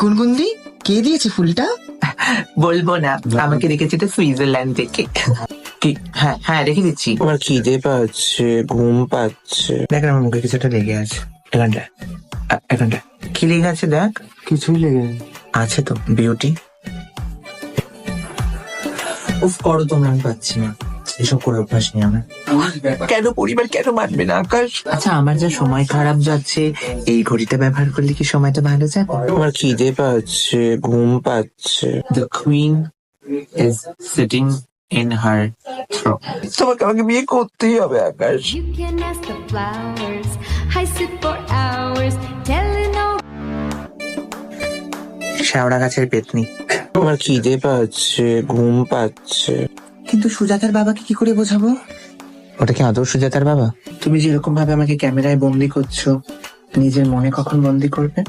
গুনগুনদি, কে দিয়েছে ফুলটা? বলবো না, আমাকে রেখেছি তো সুইজারল্যান্ড থেকে। কি? হ্যাঁ হ্যাঁ, রেখে দিচ্ছি। আমার খিদে পাচ্ছে, ঘুম পাচ্ছে। দেখ আমার মুখে কিছু একটা লেগে আছে। এখানটা কি লেগে আছে দেখ। কিছুই লেগে নেই। আছে তো, বিউটি। উফ করো তোমরা, আমি পাচ্ছি না, এসব করে অভ্যাস নেই আমার। কেন পরিবার কেন মানবে না আকাশ? আচ্ছা আমার যা সময় খারাপ যাচ্ছে, এই ঘড়িটা ব্যবহার করলে কি সময়টা ভালো যাবে? আমার খিদে পাচ্ছে, ঘুম পাচ্ছে। The queen is sitting in her throne. তোমাকে আমাকে বিয়ে করতেই হবে আকাশ। You can ask the flowers. I sit for hours telling all. শেওড়া গাছের পেতনি। আমার খিদে পাচ্ছে, ঘুম পাচ্ছে। কিন্তু সুজাতার বাবাকে কি করে বোঝাবো? ওটা কি আদৌ সুজাতার বাবা? তুমি যেরকম ভাবে আমাকে ক্যামেরায় বন্দি করছো, নিজের মনে কখন বন্দি করবে?